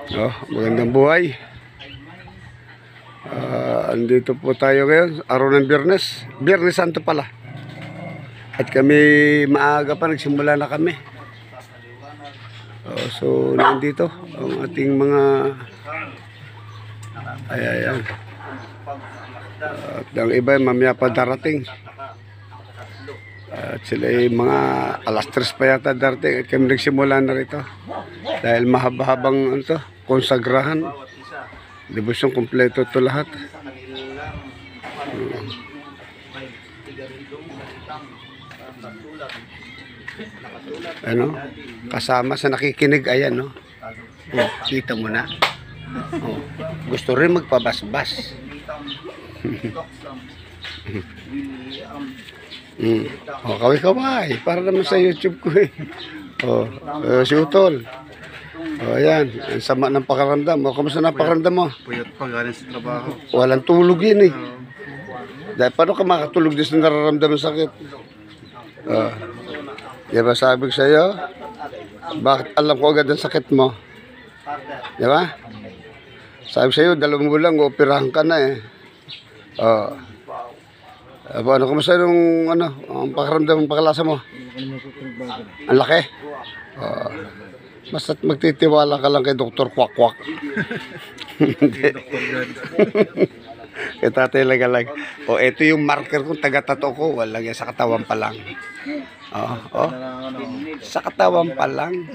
Oh, magandang buhay. Andito po tayo ngayon, araw ng Biyernes. Biyernes Santo pala. At kami maaga pa, nagsimula na kami. So, nandito ang ating mga ayan. At ang iba mamaya pa darating. At sila ay mga alas 3 pa yata darating. At kami nagsimula na rito. Dahil mahaba-habang konsagrahan. Debosyon kompleto ito lahat. Ano? Kasama sa nakikinig, ayan, no? Oh, kita mo na. Oh, gusto rin magpabasbas. Oh, kaway-kaway. Para naman sa YouTube ko eh. Oh, si Utol. Oh, ayan. Ang sama ng pakaramdam. O, kamusta na pakaramdam mo? Puyat pa galing sa trabaho. Walang tulog yun eh. Dahil paano ka makatulog din sa nararamdam ng sakit? Diba sabi ko sa'yo? Bakit alam ko agad ang sakit mo? Diba? Sabi ko sa'yo, 2 bulan, operahan ka na eh. Ano, kamusta nung ang pakaramdam ng pakalasa mo? Ang laki? Basta't magtitiwala ka lang kay Dr. Kwak-Kwak. Hindi. Kay Tatay Lagalag. O, ito yung marker kung taga-tato ko. Walang yan, sa katawan pa lang. Sa katawan pa lang.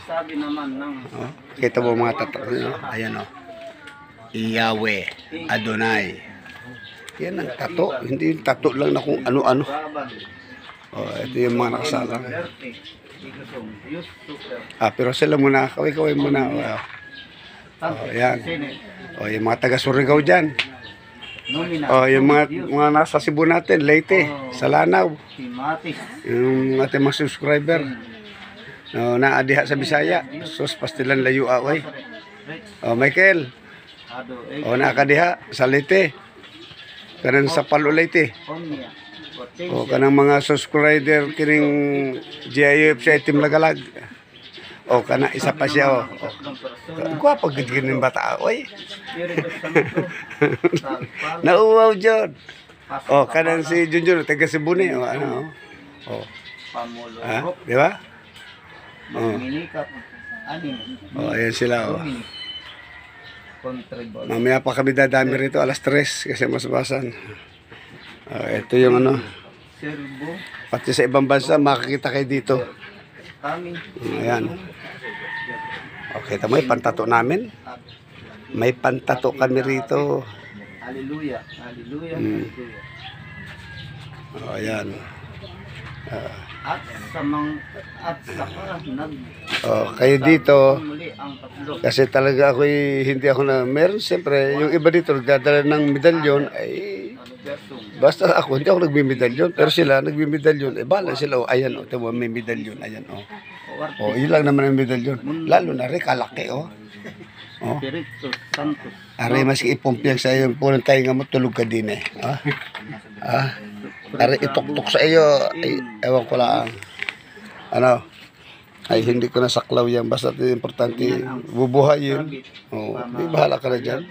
Sabi naman ng Kita mo mga tato. Ayan o. Yahweh Adonai. Yan ang tato. Hindi yung tato lang na kung ano-ano. Ito yung mga nakasalang. Pero sila muna, kaway-kaway muna. Yan. Yung mga taga Surigao dyan. Yung mga nasa Cebu natin, Leyte, Salanaw. Yung ating mga subscriber. Naadiha sa Bisaya. Sus, pastilan layo away. Michael. Nakadiha sa Leyte. Kanan sa Palo Leyte. Kanang mga subscriber kining GIF sa Itim Lagalag. Kana isa pa siya. Guwapo gid ng bata. Oy. Nauwaw jud. Kanang si Junjun taga Cebu ni. Di ba? Ayan sila. Mamaya pa kami dadami rito alas 3 kasi masbasan. Ito yung pati sa ibang bansa makikita kayo dito. Ayan. Kita mo yung pantato namin. May pantato kami rito. Hallelujah. Hallelujah. Ayan. At saka kayo dito kasi talaga hindi ako na meron siyempre yung iba dito nagdadala ng medalyon ay basta ako hindi ako nagmi-medalyon pero sila nagmi-medalyon bala sila ayan tama may medalyon ayan yun lang naman ang medalyon lalo na rin kalaki Espiritu Santo. Aray mas ipumpiyag sa iyo po ng tayo nga mo tulog ka din eh. Aray ituktok sa iyo ay ewan ko lang ay hindi ko nasaklaw yan basta importante bubuhayin. May bahala ka na dyan.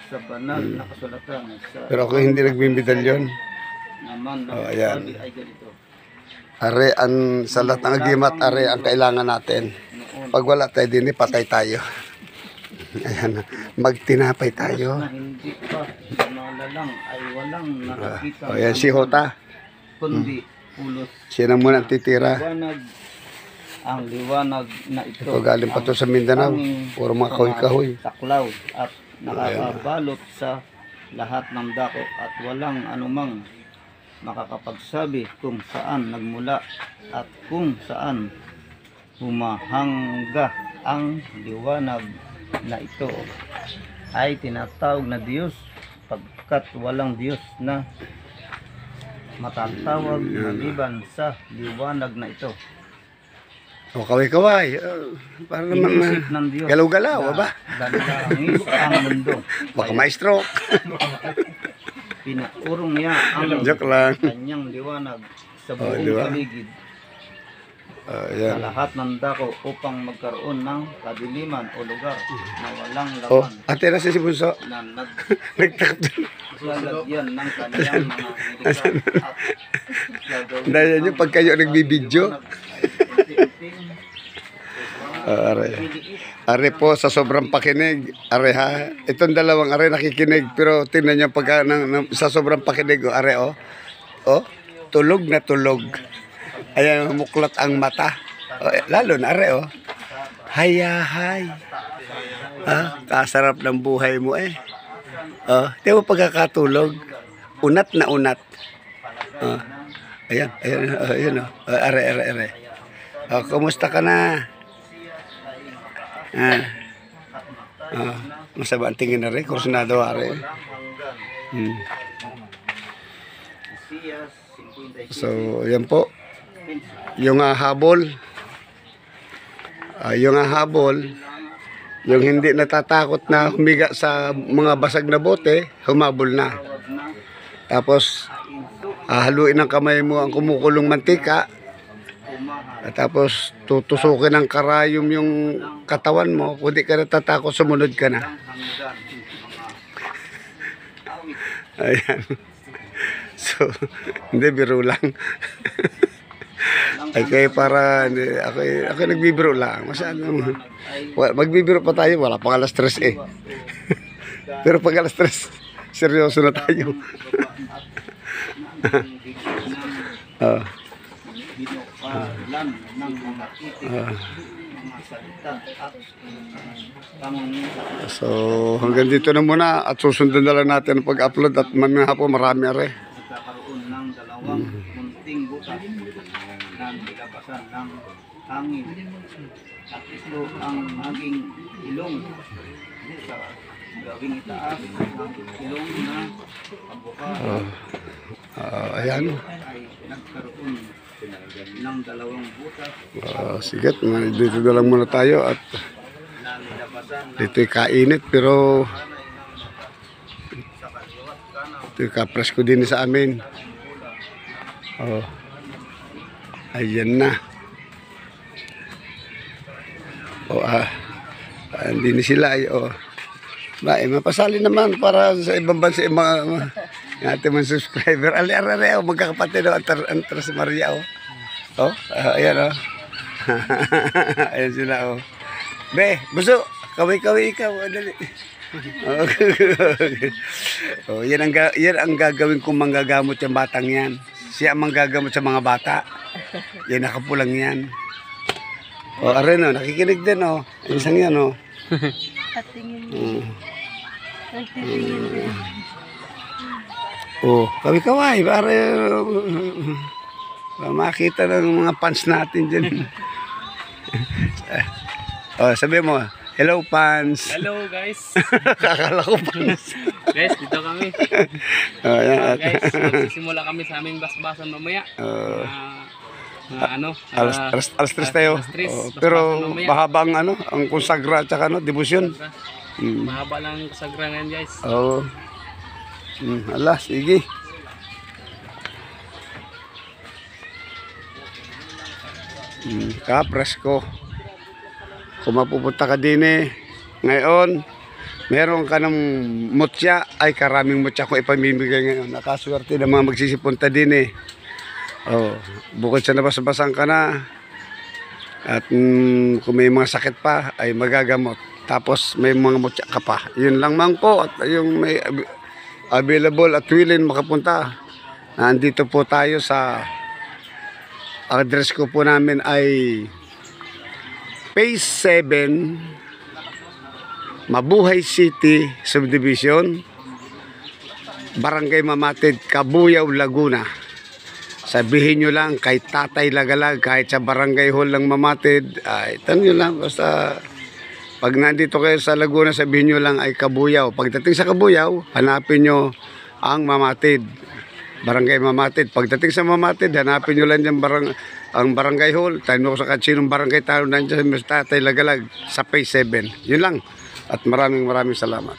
Sa banal na kasulatan pero ako hindi nagbibidalyon. Ayan. Are ang sa lahat ng agimat, are ang kailangan natin. Pag wala tayo din, patay tayo. Ayan, magtinapay tayo. Hindi pa malalang ay walang nakakita. Ayan si Hota. Kundi pulos. Siya na muna ang titira. Ang liwanag na ito. Ito galing pa to sa Mindanao. Puro mga kahoy-kahoy. Saklaw at nakakabalot sa lahat ng dako at walang anumang makakapagsabi kung saan nagmula at kung saan humahangga ang liwanag na ito ay tinatawag na Diyos pagkat walang Diyos na matatawag maliban sa liwanag na ito. Kaway-kaway. Para naman galaw-galaw, ba? Dalangis ang mundo. Baka maestro. Pinaurong niya ang Joke lang. kanyang liwanag sa buong paligid. sa Ayan. lahat ng dako upang magkaroon ng kadiliman o lugar na walang Oh, laman ate na si Bunso. na Nagtakot. naglalagyan ng kanyang mga nilikha at gagawin Dahil ng yun, pag kayo nagbibidyo. unti-unting Are. Are po sa sobrang pakinig. Are ha. Itong dalawang are nakikinig. Pero tingnan nyo pagka sa sobrang pakinig. Oh, are oh. Oh, tulog na tulog. Ayan, muklat ang mata. Oh, lalo na are oh. Hayahay. Ah, kasarap ng buhay mo eh. Oh, di mo pagkakatulog. Unat na unat. Oh. Ayan, ayan, ayan oh. Are. Oh, kumusta ka na? Masama ang tingin na rin. Kursunado are. So, yan po. Yung habol. Yung habol. Yung hindi natatakot na humiga sa mga basag na bote, humabol na. Tapos, haluin ng kamay mo ang kumukulong mantika. At tapos, tutusukin ng karayom yung katawan mo. Kung di ka natatakot, sumunod ka na. Ayan. So, hindi, biro lang. Ay kayo para, ako nagbibiro lang. Masyadong, magbibiro pa tayo, wala pang alas 3 eh. Pero pag alas 3, seryoso na tayo. binukalan ng mga itik, mga salita at pangungusap. So, hanggang dito na muna at susundan na lang natin ang pag-upload at mamaya po marami are. Nagkakaroon ng dalawang munting butas na nilabasan ng hangin at ito ang maging ilong sa gawing itaas ng ilong na pagbukas Ayan. ay nagkaroon ng dalawang butas Sige, dito na lang muna tayo at na nilabasan ng dito'y kainit pero sa kaliwat kanan. ito'y kapresko din sa amin. Oh. Ayan na. Oh, hindi na sila ay mapasali naman para sa ibang bansa yung mga ating mga subscriber. Ali-arare, magkakapatid Antras Maria ayan ayan sila Be, buso, kaway-kaway ikaw, dali. Yan ang gagawin kong manggagamot yung batang yan. Siya ang manggagamot sa mga bata. Yan, nakapulang yan. Are nakikinig din isang yan Patingin. kaway-kaway para makita ng mga fans natin dyan. Sabi mo, hello fans. Hello guys. Kakala ko fans. Guys, dito kami. Ayan. Guys, magsisimula kami sa aming basbasan mamaya. Alas 3 tayo. alas 3, Pero basbasan mamaya. mahaba ang konsagra at saka debosyon. Mahaba lang sa grangan guys. Oo. Sige. Kapresko. Kung mapupunta ka din ngayon, meron ka ng mutya, ay karaming mutya ko ipamimigay ngayon. Nakaswerte ng mga magsisipunta din bukod sa nabasabasang ka na, at kung may mga sakit pa, ay magagamot. Tapos may mga mutya ka pa. Yun lang man po, at yung may available at willing makapunta. Nandito po tayo sa address ko po namin ay Phase 7 Mabuhay City Subdivision, Barangay Mamatid, Cabuyao, Laguna. Sabihin nyo lang kay Tatay Lagalag, kahit sa Barangay Hall lang Mamatid, tanong nyo lang, basta pag nandito kayo sa Laguna, sabihin nyo lang ay Cabuyao. Pagdating sa Cabuyao, hanapin nyo ang Mamatid, Barangay Mamatid. Pagdating sa Mamatid, hanapin nyo lang dyan ang Barangay Hall. Tanong ko sa sinong barangay tayo nandiyan sa Tatay Lagalag sa Phase 7. Yun lang. At maraming salamat.